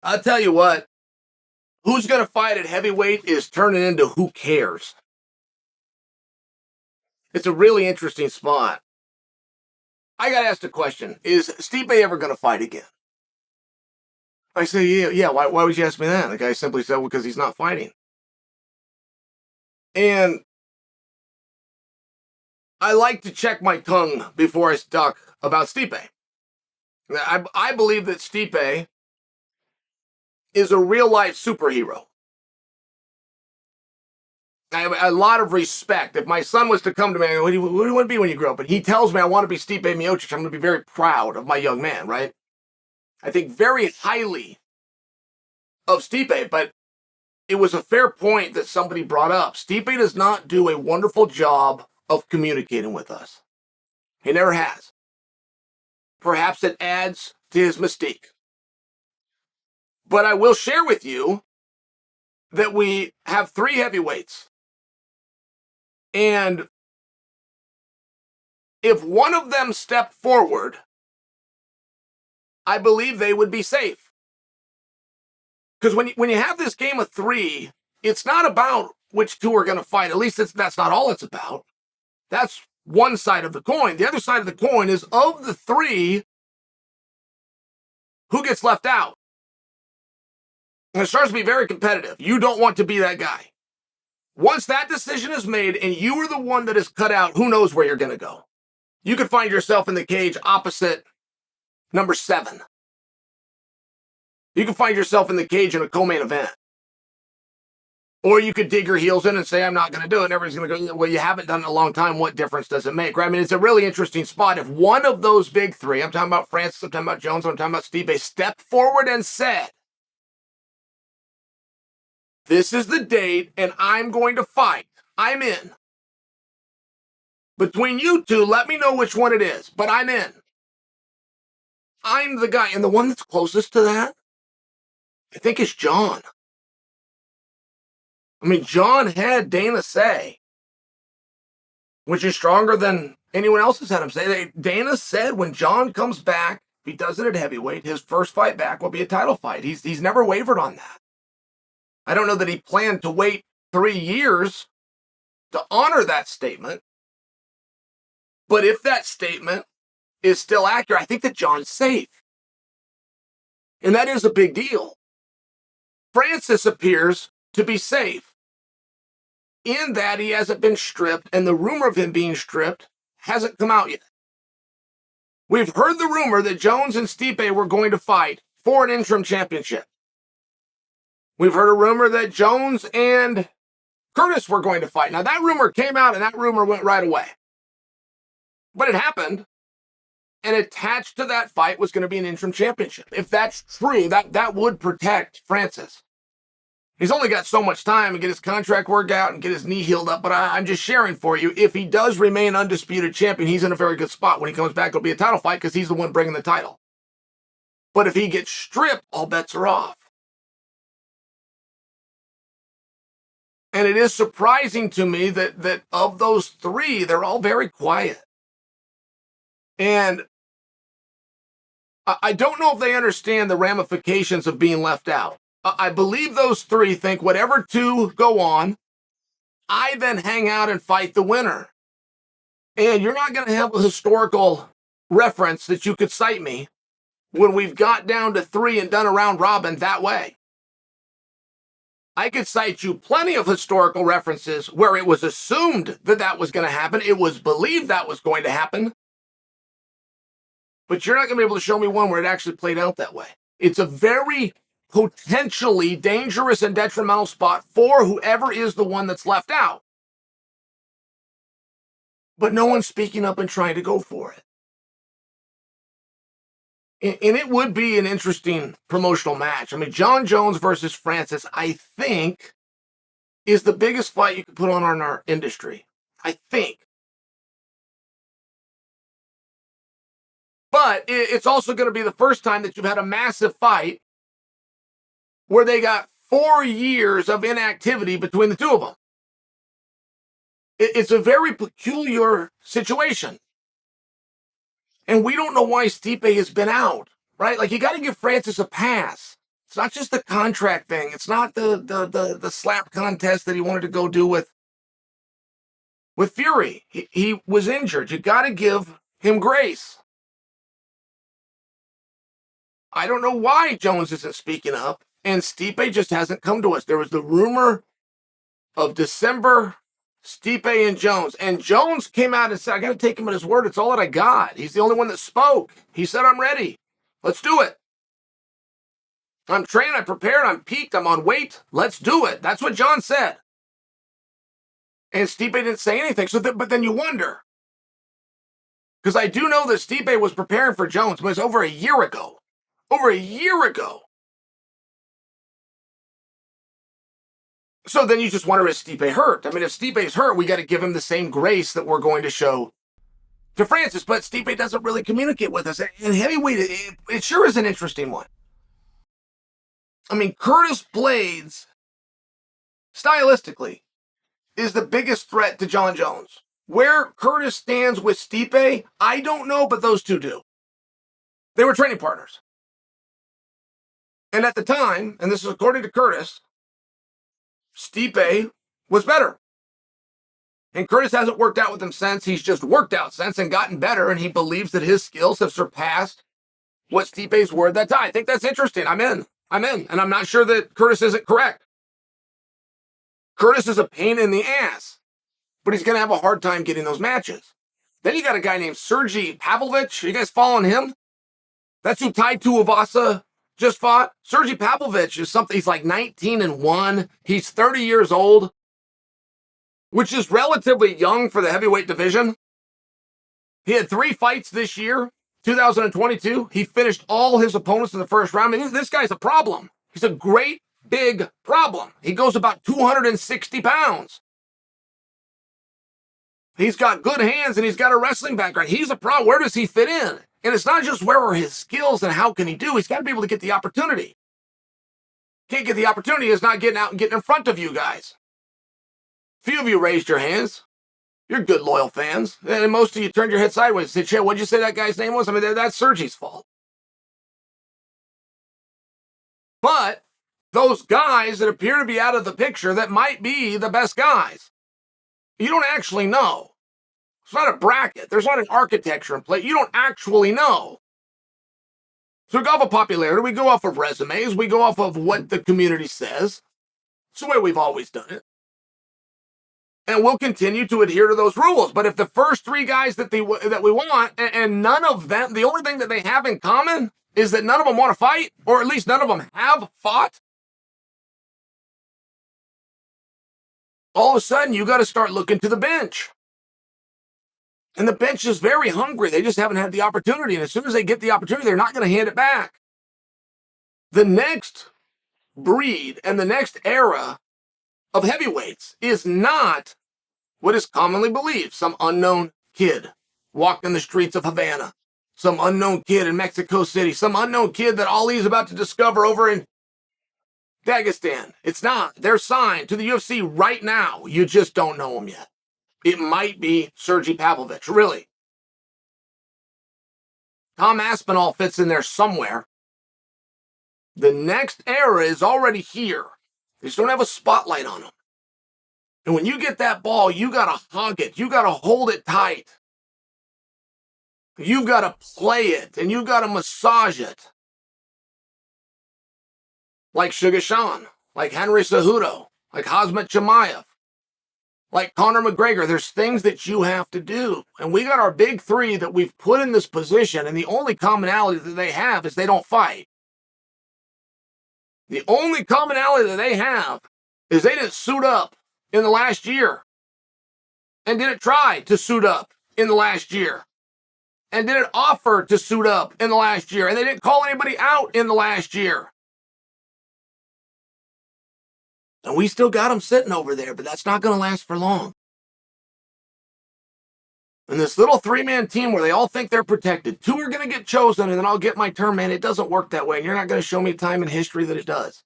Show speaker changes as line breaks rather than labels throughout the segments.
I'll tell you what, who's going to fight at heavyweight is turning into who cares. It's a really interesting spot. I got asked a question. Is Stipe ever going to fight again? I said, yeah. Why would you ask me that? The guy simply said, well, because he's not fighting. And I like to check my tongue before I talk about Stipe. I believe that Stipe is a real-life superhero. I have a lot of respect. If my son was to come to me, what do you want to be when you grow up? And he tells me I want to be Stipe Miocic, I'm going to be very proud of my young man, right? I think very highly of Stipe, but it was a fair point that somebody brought up. Stipe does not do a wonderful job of communicating with us. He never has. Perhaps it adds to his mystique. But I will share with you that we have 3 heavyweights. And if one of them stepped forward, I believe they would be safe. Because when you have this game of 3, it's not about which 2 are going to fight. At least that's not all it's about. That's one side of the coin. The other side of the coin is, of the 3, who gets left out? And it starts to be very competitive. You don't want to be that guy. Once that decision is made and you are the one that is cut out, who knows where you're going to go? You could find yourself in the cage opposite number 7. You could find yourself in the cage in a co-main event. Or you could dig your heels in and say, I'm not going to do it. And everybody's going to go, well, you haven't done it in a long time. What difference does it make? Right? I mean, it's a really interesting spot. If one of those big 3, I'm talking about Francis, I'm talking about Jones, I'm talking about Stipe, stepped forward and said, this is the date and I'm going to fight, I'm in. Between you 2, let me know which one it is, but I'm in. I'm the guy. And the one that's closest to that, I think, is Jon. I mean, Jon had Dana say, which is stronger than anyone else has had him say. Dana said when Jon comes back, if he does it at heavyweight, his first fight back will be a title fight. He's never wavered on that. I don't know that he planned to wait 3 years to honor that statement. But if that statement is still accurate, I think that Jon's safe. And that is a big deal. Francis appears to be safe in that he hasn't been stripped, and the rumor of him being stripped hasn't come out yet. We've heard the rumor that Jones and Stipe were going to fight for an interim championship. We've heard a rumor that Jones and Curtis were going to fight. Now, that rumor came out, and that rumor went right away. But it happened, and attached to that fight was going to be an interim championship. If that's true, that would protect Francis. He's only got so much time to get his contract worked out and get his knee healed up, but I'm just sharing for you, if he does remain undisputed champion, he's in a very good spot. When he comes back, it'll be a title fight because he's the one bringing the title. But if he gets stripped, all bets are off. And it is surprising to me that of those 3, they're all very quiet. And I don't know if they understand the ramifications of being left out. I believe those 3 think whatever 2 go on, I then hang out and fight the winner. And you're not going to have a historical reference that you could cite me when we've got down to 3 and done a round robin that way. I could cite you plenty of historical references where it was assumed that was going to happen. It was believed that was going to happen. But you're not going to be able to show me one where it actually played out that way. It's a very potentially dangerous and detrimental spot for whoever is the one that's left out. But no one's speaking up and trying to go for it. And it would be an interesting promotional match. I mean, Jon Jones versus Francis, I think, is the biggest fight you could put on in our industry. I think. But it's also going to be the first time that you've had a massive fight where they got 4 years of inactivity between the 2 of them. It's a very peculiar situation. And we don't know why Stipe has been out, right? Like, you got to give Francis a pass. It's not just the contract thing. It's not the slap contest that he wanted to go do with Fury. He was injured. You got to give him grace. I don't know why Jones isn't speaking up, and Stipe just hasn't come to us. There was the rumor of December, Stipe and Jones came out and said, I got to take him at his word. It's all that I got. He's the only one that spoke. He said, I'm ready. Let's do it. I'm trained, I'm prepared, I'm peaked, I'm on weight. Let's do it. That's what Jon said. And Stipe didn't say anything. But then you wonder. Because I do know that Stipe was preparing for Jones, but it was over a year ago. Over a year ago. So then you just wonder, is Stipe hurt? I mean, if Stipe's hurt, we got to give him the same grace that we're going to show to Francis. But Stipe doesn't really communicate with us. And heavyweight, it sure is an interesting one. I mean, Curtis Blaydes, stylistically, is the biggest threat to Jon Jones. Where Curtis stands with Stipe, I don't know, but those two do. They were training partners. And at the time, and this is according to Curtis, Stipe was better. And Curtis hasn't worked out with him since. He's just worked out since and gotten better, and he believes that his skills have surpassed what Stipe's were at that time. I think that's interesting. I'm in. And I'm not sure that Curtis isn't correct. Curtis is a pain in the ass, but he's going to have a hard time getting those matches. Then you got a guy named Sergey Pavlovich. Are you guys following him? That's who Tai Tuivasa just fought. Sergey Pavlovich is something, he's like 19-1. He's 30 years old, which is relatively young for the heavyweight division. He had 3 fights this year. 2022, he finished all his opponents in the first round. I mean, this guy's a problem. He's a great, big problem. He goes about 260 pounds. He's got good hands, and he's got a wrestling background. He's a problem. Where does he fit in? And it's not just where are his skills and how can he do. He's got to be able to get the opportunity. Can't get the opportunity is not getting out and getting in front of you guys. Few of you raised your hands. You're good, loyal fans. And most of you turned your head sideways and said, Chael, what'd you say that guy's name was? I mean, that's Sergey's fault. But those guys that appear to be out of the picture that might be the best guys, you don't actually know. It's not a bracket. There's not an architecture in play. You don't actually know. So we go off of popularity. We go off of resumes. We go off of what the community says. It's the way we've always done it. And we'll continue to adhere to those rules. But if the first 3 guys that we want, and none of them, the only thing that they have in common is that none of them want to fight, or at least none of them have fought, all of a sudden you got to start looking to the bench. And the bench is very hungry. They just haven't had the opportunity. And as soon as they get the opportunity, they're not going to hand it back. The next breed and the next era of heavyweights is not what is commonly believed. Some unknown kid walking the streets of Havana. Some unknown kid in Mexico City. Some unknown kid that Ali's about to discover over in Dagestan. It's not. They're signed to the UFC right now. You just don't know them yet. It might be Sergey Pavlovich, really. Tom Aspinall fits in there somewhere. The next era is already here. They just don't have a spotlight on them. And when you get that ball, you got to hug it. You got to hold it tight. You've got to play it, and you've got to massage it. Like Sugar Sean, like Henry Cejudo, like Khamzat Chimaev, like Conor McGregor. There's things that you have to do. And we got our big 3 that we've put in this position, and the only commonality that they have is they don't fight. The only commonality that they have is they didn't suit up in the last year, and didn't try to suit up in the last year, and didn't offer to suit up in the last year, and they didn't call anybody out in the last year. And we still got them sitting over there, but that's not going to last for long. And this little 3-man team where they all think they're protected, 2 are going to get chosen, and then I'll get my turn, man. It doesn't work that way, and you're not going to show me a time in history that it does.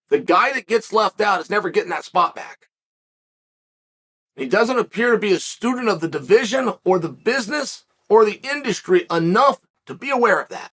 The guy that gets left out is never getting that spot back. He doesn't appear to be a student of the division or the business or the industry enough to be aware of that.